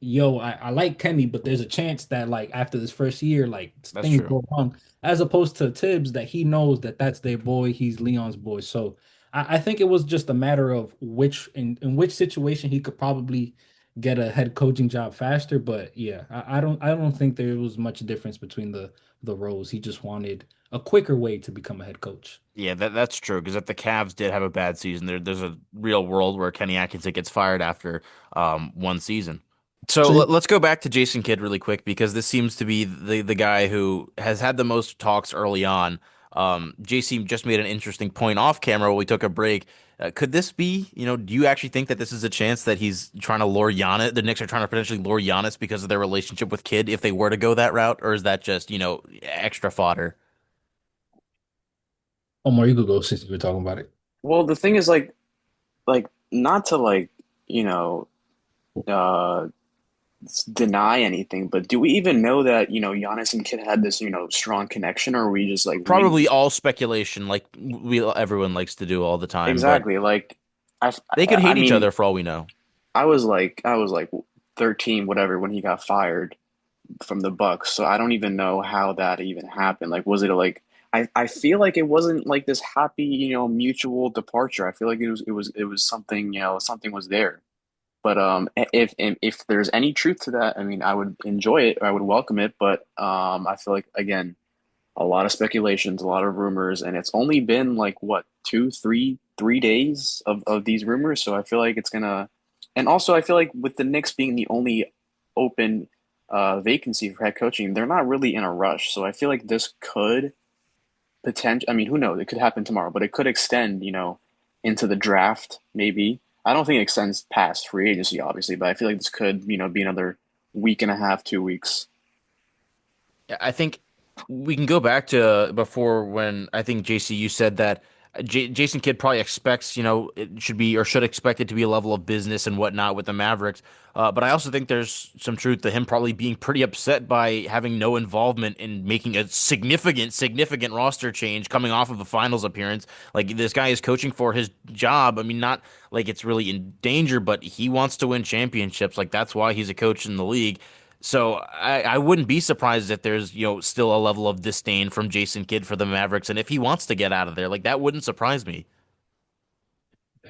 yo, I like Kenny, but there's a chance that, like, after this first year, like, That's things true. go wrong, as opposed to Tibbs, that he knows that that's their boy. He's Leon's boy. So I think it was just a matter of in which situation he could probably get a head coaching job faster. But yeah, I don't think there was much difference between the roles. He just wanted a quicker way to become a head coach. Yeah, that's true. Because if the Cavs did have a bad season, there's a real world where Kenny Atkinson gets fired after one season. So So let's go back to Jason Kidd really quick because this seems to be the guy who has had the most talks early on. JC just made an interesting point off camera while we took a break. Could this be, do you actually think that this is a chance that he's trying to lure Giannis, the Knicks are trying to potentially lure Giannis because of their relationship with Kidd if they were to go that route, or is that just, extra fodder? Omar, you could go since you were talking about it. Well, the thing is, like not to you know, uh, deny anything, but do we even know that, Giannis and Kid had this, strong connection, or are we just like reading Probably this? all speculation, like everyone likes to do all the time, but Exactly. Like, I, they could I hate each mean, other for all we know. I was like 13, whatever, when he got fired from the Bucks. So I don't even know how that even happened. Like, was it like, I feel like it wasn't like this happy, mutual departure. I feel like it was something, something was there. But if there's any truth to that, I mean, I would enjoy it, or I would welcome it. But I feel like, again, a lot of speculations, a lot of rumors, and it's only been like what, 3 days of these rumors. So I feel like it's gonna, and also I feel like with the Knicks being the only open vacancy for head coaching, they're not really in a rush. So I feel like this could potential. I mean, who knows? It could happen tomorrow, but it could extend, into the draft, maybe. I don't think it extends past free agency, obviously, but I feel like this could, be another week and a half, 2 weeks. I think we can go back to before when I think JC, you said that Jason Kidd probably expects, it should be or should expect it to be a level of business and whatnot with the Mavericks. But I also think there's some truth to him probably being pretty upset by having no involvement in making a significant roster change coming off of a finals appearance. Like this guy is coaching for his job. I mean, not like it's really in danger, but he wants to win championships. Like that's why he's a coach in the league. So I wouldn't be surprised if there's, still a level of disdain from Jason Kidd for the Mavericks. And if he wants to get out of there, like that wouldn't surprise me.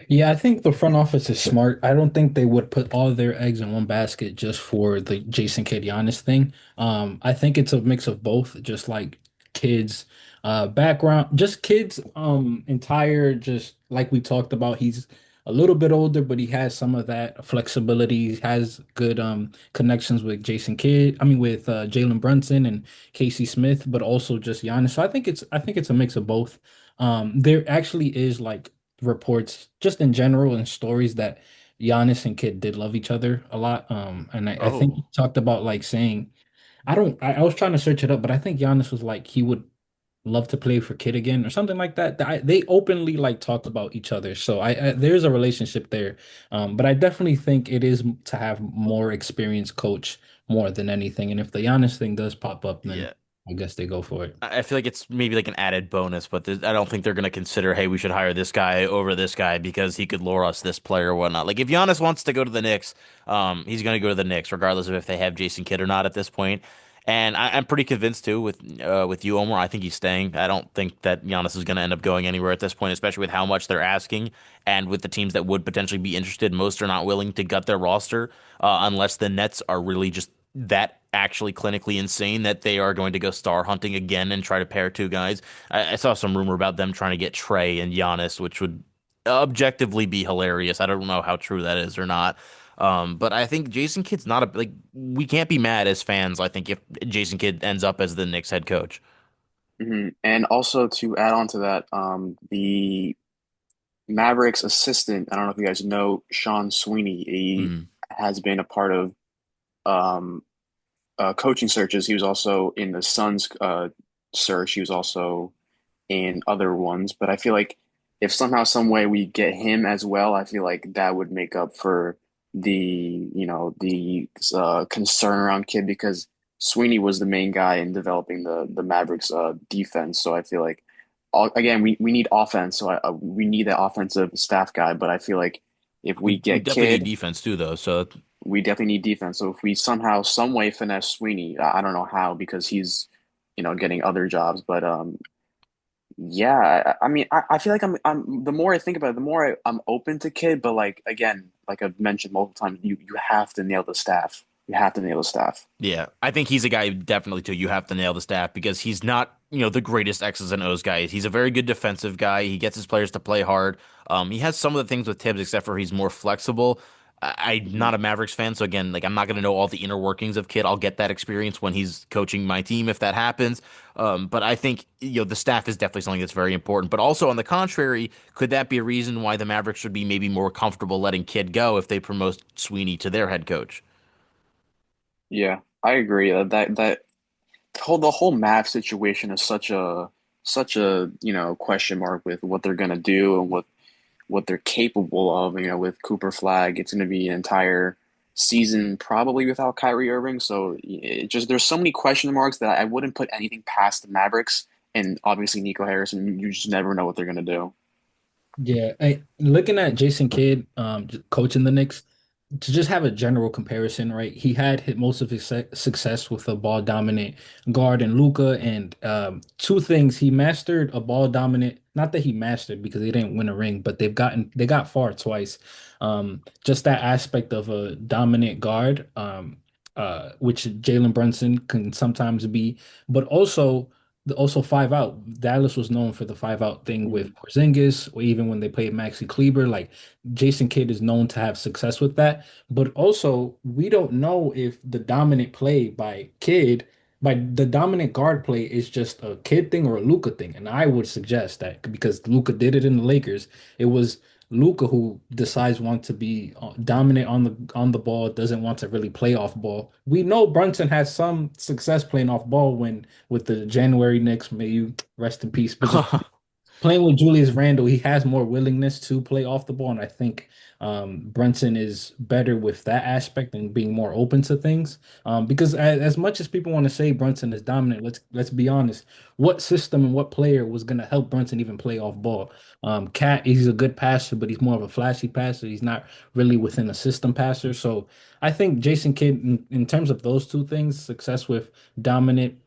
Yeah, I think the front office is smart. I don't think they would put all their eggs in one basket just for the Jason Kidd Giannis thing. I think it's a mix of both, just like kids, background, just kids, entire, just like we talked about. He's a little bit older, but he has some of that flexibility. He has good connections with Jason Kidd. I mean, with Jalen Brunson and Casey Smith, but also just Giannis. So I think it's a mix of both. There actually is like reports just in general and stories that Giannis and Kid did love each other a lot. And I think he Oh. talked about like saying, I was trying to search it up, but I think Giannis was like he would love to play for Kid again or something like that. They openly like talked about each other. So there's a relationship there. But I definitely think it is to have more experienced coach more than anything. And if the Giannis thing does pop up, then Yeah. I guess they go for it. I feel like it's maybe like an added bonus, but I don't think they're going to consider, hey, we should hire this guy over this guy because he could lure us this player or whatnot. Like if Giannis wants to go to the Knicks, he's going to go to the Knicks, regardless of if they have Jason Kidd or not at this point. And I'm pretty convinced too with you, Omar. I think he's staying. I don't think that Giannis is going to end up going anywhere at this point, especially with how much they're asking and with the teams that would potentially be interested. Most are not willing to gut their roster unless the Nets are really just that actually clinically insane that they are going to go star hunting again and try to pair two guys. I saw some rumor about them trying to get Trey and Giannis, which would objectively be hilarious. I don't know how true that is or not. But I think Jason Kidd's not a like we can't be mad as fans, I think, if Jason Kidd ends up as the Knicks head coach. And also to add on to that, the Mavericks assistant, I don't know if you guys know Sean Sweeney. He Mm. has been a part of um, coaching searches. He was also in the Suns search. He was also in other ones. But I feel like if somehow, some way we get him as well, I feel like that would make up for the concern around Kid because Sweeney was the main guy in developing the Mavericks defense. So I feel like again we need offense. So we need that offensive staff guy. But I feel like if we We get definitely need Kid, defense too, though. So we definitely need defense. So if we somehow, some way finesse Sweeney, I don't know how because he's, getting other jobs. But yeah, I mean, I feel like the more I think about it, the more I'm open to Kid. But like again, like I've mentioned multiple times, you have to nail the staff. You have to nail the staff. yeah, I think he's a guy definitely too. You have to nail the staff because he's not, the greatest X's and O's guy. He's a very good defensive guy. He gets his players to play hard. He has some of the things with Tibbs, except for he's more flexible. I'm Mhm. not a Mavericks fan, so again, like I'm not going to know all the inner workings of Kid. I'll get that experience when he's coaching my team if that happens. But I think the staff is definitely something that's very important. But also on the contrary, could that be a reason why the Mavericks should be maybe more comfortable letting Kid go if they promote Sweeney to their head coach? Yeah, I agree. The whole Mav situation is such a question mark with what they're gonna do and what they're capable of. With Cooper Flag, it's going to be an entire season probably without Kyrie Irving. So it just there's so many question marks that I wouldn't put anything past the Mavericks and obviously Nico Harrison. You just never know what they're going to do. Yeah, looking at Jason Kidd, coaching the Knicks, to just have a general comparison, right? He had hit most of his success with a ball dominant guard and Luca, and two things he mastered a ball dominant. Not that he mastered because they didn't win a ring, but they got far twice. Just that aspect of a dominant guard, which Jalen Brunson can sometimes be, but also five out. Dallas was known for the five out thing Mhm. with Porzingis, or even when they played Maxi Kleber. Like Jason Kidd is known to have success with that. But also, we don't know if the dominant play by Kidd, by the dominant guard play, is just a Kidd thing or a Luca thing. And I would suggest that because Luca did it in the Lakers, it was Luca who decides want to be dominant on the ball, doesn't want to really play off ball. We know Brunson has some success playing off ball when with the January Knicks, may you rest in peace. But just playing with Julius Randle, he has more willingness to play off the ball, and I think Brunson is better with that aspect and being more open to things. Because as much as people want to say Brunson is dominant, let's be honest. What system and what player was going to help Brunson even play off ball? Cat, he's a good passer, but he's more of a flashy passer. He's not really within a system passer. So I think Jason Kidd, in terms of those two things, success with dominant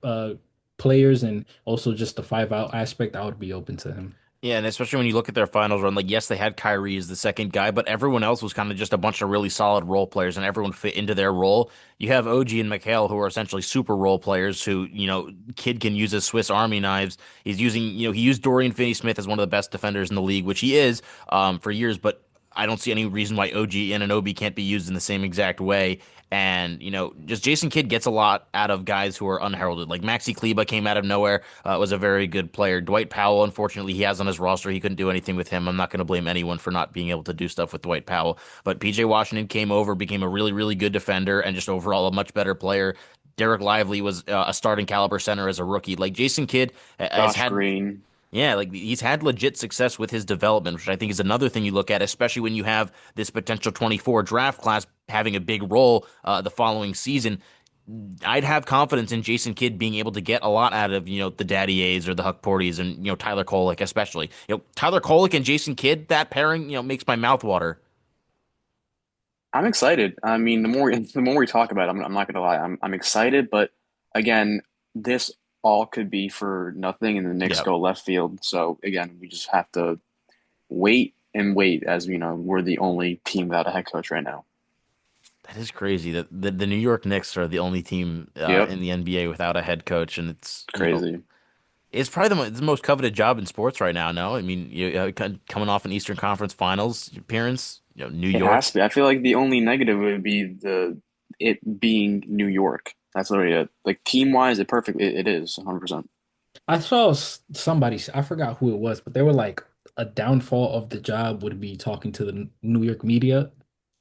players and also just the five out aspect, I would be open to him. Yeah, and especially when you look at their finals run, like yes, they had Kyrie as the second guy, but everyone else was kind of just a bunch of really solid role players, and everyone fit into their role. You have OG and McHale, who are essentially super role players, who Kid can use as Swiss Army knives. He's using, he used Dorian Finney-Smith as one of the best defenders in the league, which he is for years, but I don't see any reason why OG and Anunoby can't be used in the same exact way. And, just Jason Kidd gets a lot out of guys who are unheralded. Like Maxi Kleber came out of nowhere, was a very good player. Dwight Powell, unfortunately, he has on his roster. He couldn't do anything with him. I'm not going to blame anyone for not being able to do stuff with Dwight Powell. But PJ Washington came over, became a really, really good defender, and just overall a much better player. Derek Lively was a starting caliber center as a rookie. Like Jason Kidd has Josh had Green. yeah, like he's had legit success with his development, which I think is another thing you look at, especially when you have this potential 24 draft class having a big role the following season. I'd have confidence in Jason Kidd being able to get a lot out of, the Daddy A's or the Huck Porties and, Tyler Kolek especially. Tyler Kolek and Jason Kidd, that pairing, makes my mouth water. I'm excited. I mean, the more we talk about it, I'm not gonna lie, I'm excited, but again, this all could be for nothing, and the Knicks Yeah, go left field. So again, we just have to wait and wait, as we're the only team without a head coach right now. that is crazy that the New York Knicks are the only team Yep, in the NBA without a head coach, and crazy. it's probably the most coveted job in sports right now. No, I mean, coming off an Eastern Conference Finals appearance, New It York. has to be. I feel like the only negative would be the it being New York. That's literally it. Like team wise, it is 100%. I saw somebody, I forgot who it was, but they were like, a downfall of the job would be talking to the New York media.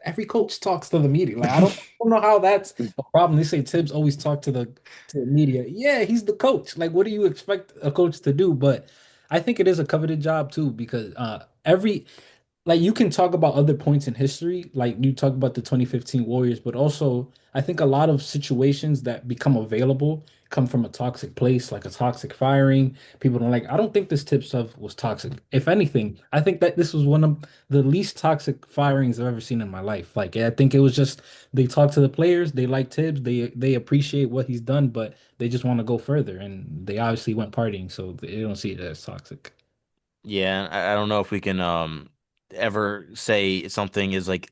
Every coach talks to the media. Like, I don't know how that's a problem. They say Tibbs always talk to the media. Yeah, he's the coach. Like, what do you expect a coach to do? But I think it is a coveted job too, because every like you can talk about other points in history, like you talk about the 2015 Warriors, but also I think a lot of situations that become available come from a toxic place, like a toxic firing. People don't like, I don't think this tip stuff was toxic. If anything, I think that this was one of the least toxic firings I've ever seen in my life. Like I think it was just they talk to the players, they like Tibbs, they appreciate what he's done, but they just want to go further. And they obviously went partying, so they don't see it as toxic. Yeah, I don't know if we can ever say something is like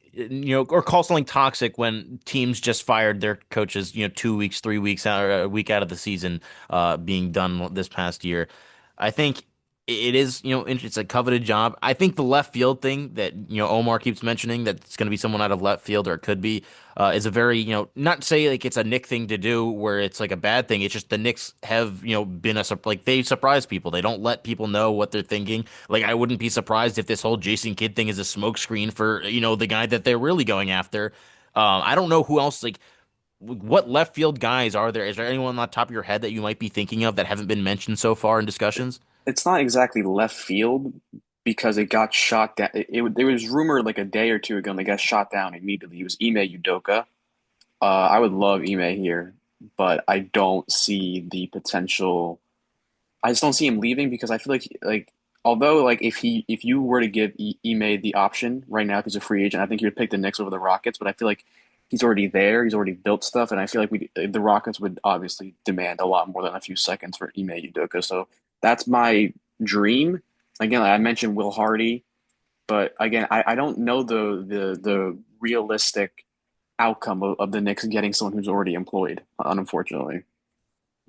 or call something toxic when teams just fired their coaches 2 weeks, 3 weeks out or a week out of the season being done this past year. I think it is it's a coveted job. I think the left field thing that Omar keeps mentioning that it's going to be someone out of left field or it could be is a very not to say like it's a Nick thing to do where it's like a bad thing. It's just the Knicks have been like they surprise people. They don't let people know what they're thinking. Like I wouldn't be surprised if this whole Jason Kidd thing is a smokescreen for the guy that they're really going after. I don't know who else like what left field guys are there? Is there anyone on the top of your head that you might be thinking of that haven't been mentioned so far in discussions? It's not exactly left field because it got shot down. There was rumored like a day or two ago, and they got shot down immediately. It was Ime Udoka. I would love Ime here, but I don't see the potential. I just don't see him leaving because I feel like although like if you were to give Ime the option right now if he's a free agent, I think he would pick the Knicks over the Rockets. But I feel like he's already there. He's already built stuff, and I feel like the Rockets would obviously demand a lot more than a few seconds for Ime Udoka. So that's my dream. Again, like I mentioned Will Hardy, but again, I don't know the realistic outcome of the Knicks getting someone who's already employed, unfortunately.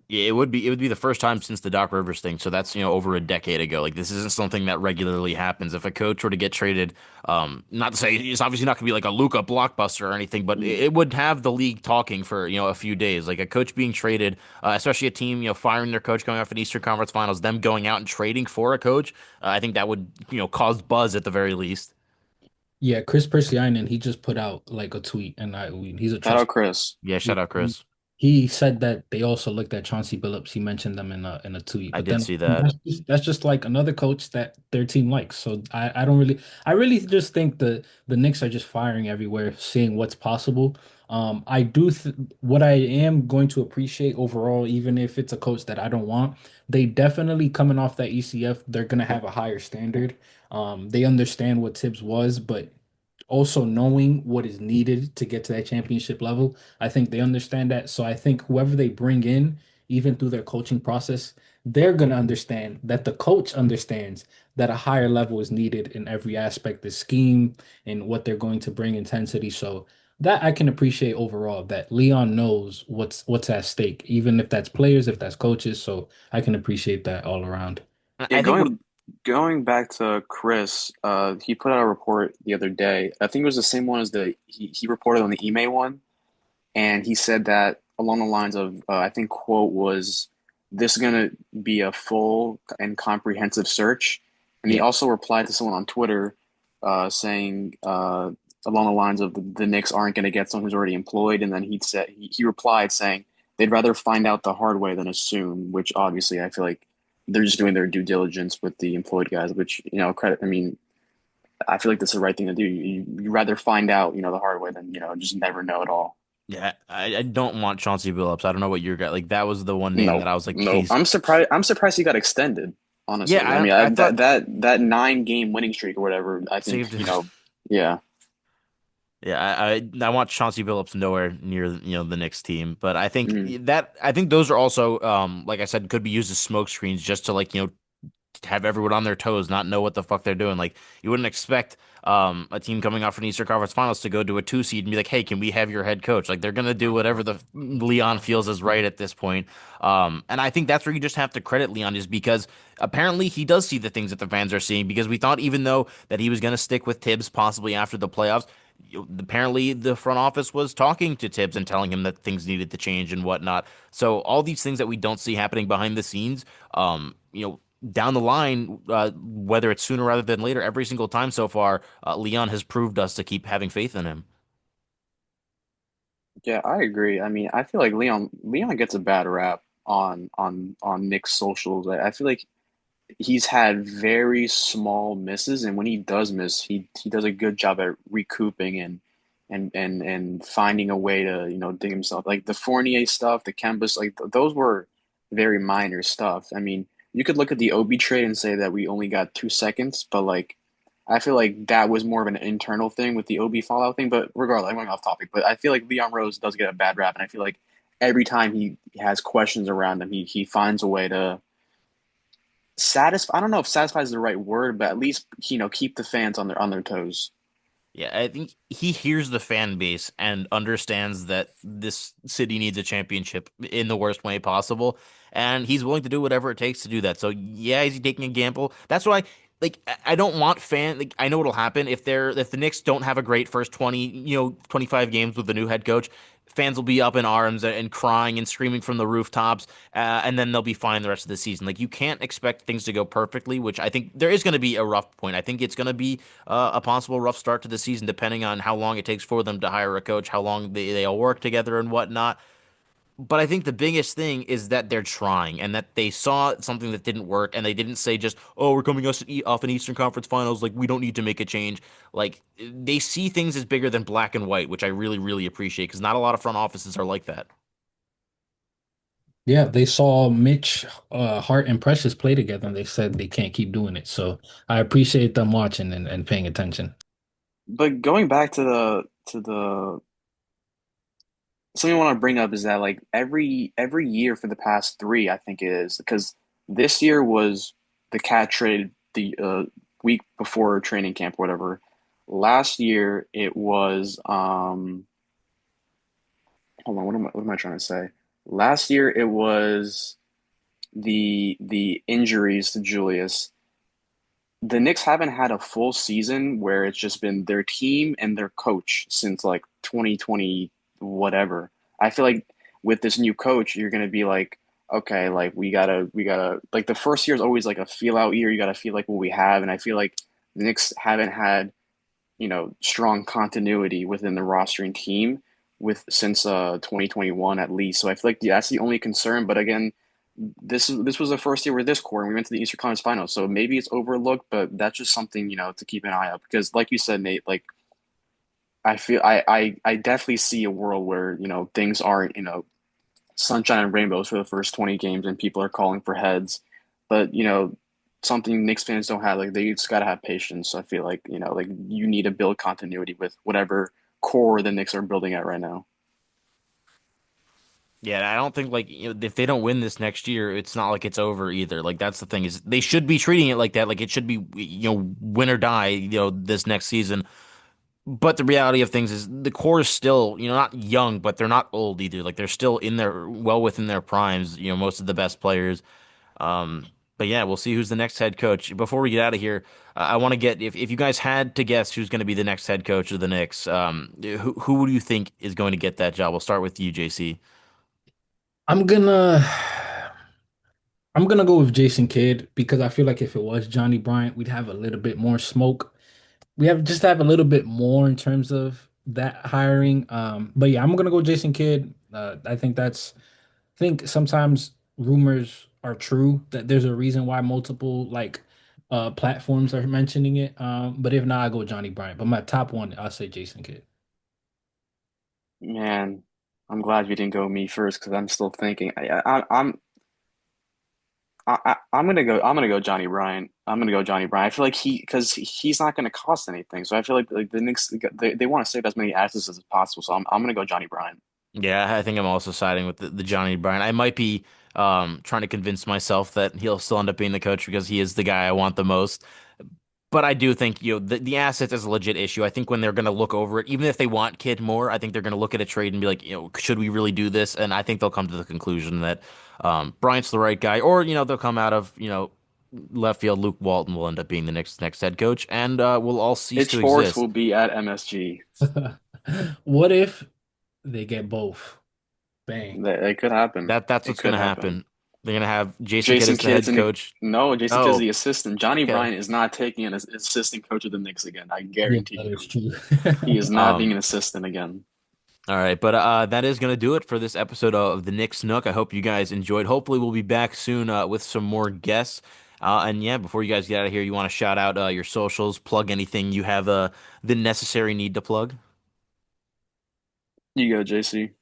Yeah, it would be the first time since the Doc Rivers thing. So that's over a decade ago. Like this isn't something that regularly happens. If a coach were to get traded, not to say it's obviously not going to be like a Luka blockbuster or anything, but it would have the league talking for a few days. Like a coach being traded, especially a team firing their coach going off an Eastern Conference Finals, them going out and trading for a coach. I think that would cause buzz at the very least. Yeah, Chris Persianen, he just put out like a tweet, and he's a Shout trust. out Chris. Yeah, He, shout out he Chris. he said that they also looked at Chauncey Billups. He mentioned them in a tweet, I but did then see that. that's just like another coach that their team likes. So I really just think the Knicks are just firing everywhere, seeing what's possible. I do th what I am going to appreciate overall, even if it's a coach that I don't want, they definitely coming off that ECF, they're gonna have a higher standard. They understand what Tibbs was, but also knowing what is needed to get to that championship level. I think they understand that. So I think whoever they bring in even through their coaching process, they're going to understand that the coach understands that a higher level is needed in every aspect, the scheme and what they're going to bring intensity. So that I can appreciate overall that Leon knows what's at stake, even if that's players, if that's coaches. So I can appreciate that all around. Yeah, I think what going back to Chris, he put out a report the other day. I think it was the same one as he reported on the email one, and he said that along the lines of I think quote was this is gonna be a full and comprehensive search, and he yeah. also replied to someone on Twitter saying along the lines of the Knicks aren't gonna get someone who's already employed, and then he replied saying they'd rather find out the hard way than assume, which obviously I feel like they're just doing their due diligence with the employed guys, which credit. I mean, I feel like that's the right thing to do. You rather find out the hard way than just never know at all. Yeah, I don't want Chauncey Billups. I don't know what your guy like. That was the one name that Nope, I was like, nope. please. I'm surprised he got extended. Honestly, I Yeah, mean, I thought that 9 game winning streak or whatever. I think saved. yeah, Yeah, I want Chauncey Billups nowhere near the Knicks team, but mm, I think those are also like I said could be used as smoke screens just to have everyone on their toes, not know what the fuck they're doing. Like you wouldn't expect a team coming off from the Eastern Conference Finals to go to a 2 seed and be like, "Hey, can we have your head coach?" Like they're gonna do whatever the Leon feels is right at this point. And I think that's where you just have to credit Leon is because apparently he does see the things that the fans are seeing because we thought even though that he was gonna stick with Thibs possibly after the playoffs. Apparently, the front office was talking to Thibs and telling him that things needed to change and whatnot. So all these things that we don't see happening behind the scenes, down the line, whether it's sooner rather than later, every single time so far, Leon has proved us to keep having faith in him. yeah, I agree. I mean, I feel like Leon gets a bad rap on Nick's socials. I feel like he's had very small misses, and when he does miss, he does a good job at recouping and finding a way to dig himself. Like the Fournier stuff, the Kemba, like those were very minor stuff. I mean, you could look at the Obi trade and say that we only got 2 seconds, but like I feel like that was more of an internal thing with the Obi fallout thing. But regardless, I'm going off topic. But I feel like Leon Rose does get a bad rap, and I feel like every time he has questions around him, he finds a way to satisfy. I don't know if satisfy is the right word, but at least keep the fans on their toes. Yeah, I think he hears the fan base and understands that this city needs a championship in the worst way possible, and he's willing to do whatever it takes to do that. So yeah, is he taking a gamble? That's why, like, I don't want fan. Like, I know what'll happen if the Knicks don't have a great first 25 games with the new head coach. Fans will be up in arms and crying and screaming from the rooftops, and then they'll be fine the rest of the season. Like you can't expect things to go perfectly, which I think there is going to be a rough point. I think it's going to be a possible rough start to the season, depending on how long it takes for them to hire a coach, how long they all work together and whatnot. But I think the biggest thing is that they're trying and that they saw something that didn't work and they didn't say just, oh, we're coming off an Eastern Conference Finals. Like, we don't need to make a change. Like, they see things as bigger than black and white, which I really, really appreciate because not a lot of front offices are like that. Yeah, they saw Mitch, Hart, and Precious play together, and they said they can't keep doing it. So I appreciate them watching and paying attention. But going back to the something I want to bring up is that like every year for the past 3, I think it is because this year was the cat trade the week before training camp or whatever. Last year it was hold on, what am I trying to say? Last year it was the injuries to Julius. The Knicks haven't had a full season where it's just been their team and their coach since like 2020 whatever. I feel like with this new coach, you're gonna be like, okay, like we gotta like the first year is always like a feel out year. You gotta feel like what we have, and I feel like the Knicks haven't had strong continuity within the roster and team with since 2021 at least. So I feel like that's the only concern. But again, this was the first year we're this core and we went to the Eastern Conference Finals. So maybe it's overlooked, but that's just something to keep an eye out because like you said, Nate, like I definitely see a world where things aren't sunshine and rainbows for the first 20 games and people are calling for heads. But something Knicks fans don't have, like they just gotta have patience. So I feel like, like you need to build continuity with whatever core the Knicks are building at right now. Yeah, I don't think like if they don't win this next year, it's not like it's over either. Like that's the thing is they should be treating it like that. Like it should be win or die. This next season. But the reality of things is the core is still not young, but they're not old either. Like they're still in their well within their primes. Most of the best players. Um, but yeah, we'll see who's the next head coach. Before we get out of here, I want to get if you guys had to guess who's going to be the next head coach of the Knicks, who do you think is going to get that job? We'll start with you, JC. I'm gonna I'm gonna go with Jason Kidd because I feel like if it was Johnny Bryant, we'd have a little bit more smoke. We have a little bit more in terms of that hiring. But yeah, I'm gonna go Jason Kidd. I think sometimes rumors are true that there's a reason why multiple platforms are mentioning it. But if not, I go Johnny Bryant. But my top one, I'll say Jason Kidd. Man, I'm glad you didn't go me first because I'm still thinking. I'm gonna go. I'm gonna go Johnny Bryant. I'm gonna go Johnny Bryant. I feel like because he's not gonna cost anything. So I feel like the Knicks they want to save as many assets as possible. So I'm gonna go Johnny Bryant. Yeah, I think I'm also siding with the Johnny Bryant. I might be trying to convince myself that he'll still end up being the coach because he is the guy I want the most. But I do think the assets is a legit issue. I think when they're going to look over it, even if they want Kid more, I think they're going to look at a trade and be like, should we really do this? And I think they'll come to the conclusion that Bryant's the right guy, or they'll come out of left field. Luke Walton will end up being the next head coach, and we'll all cease Pitch to Force will exist. be at MSG. What if they get both? Bang. That it could happen. That's It what's going could to happen. happen. They're going to have Jason Kidd Jason as the Kidd's head in. coach. No, Jason Kidd's Oh, the assistant. Johnny okay. Bryant is not taking an assistant coach of the Knicks again. I Yeah, guarantee that is you. true. He is not being Um, an assistant again. All right, but that is going to do it for this episode of the Knicks Nook. I hope you guys enjoyed. Hopefully, we'll be back soon with some more guests. And yeah, before you guys get out of here, you want to shout out your socials, plug anything you have the necessary need to plug. You go, JC.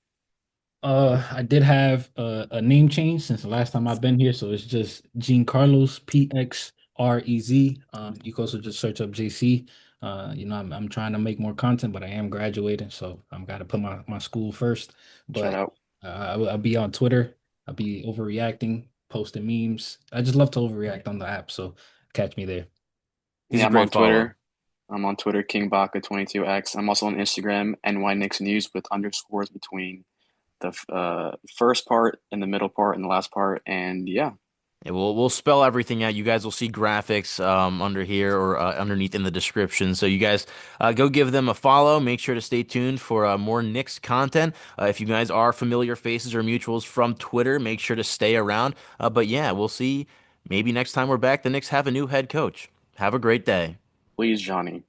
I did have a name change since the last time I've been here, so it's just Gene Carlos PXREZ. You can also just search up JC. I'm trying to make more content, but I am graduating, so I'm got to put my school first. Shout But out. I'll be on Twitter. I'll be overreacting, posting memes. I just love to overreact on the app, so catch me there. He's Yeah, a I'm on great follow. Twitter. I'm on Twitter, KingBaka22X. I'm also on Instagram, NY Knicks News with underscores between the first part and the middle part and the last part. And yeah, Yeah, we'll spell everything out. You guys will see graphics under here or underneath in the description. So you guys go give them a follow. Make sure to stay tuned for more Knicks content. If you guys are familiar faces or mutuals from Twitter, make sure to stay around. But yeah, we'll see. Maybe next time we're back, the Knicks have a new head coach. Have a great day. please, Johnny.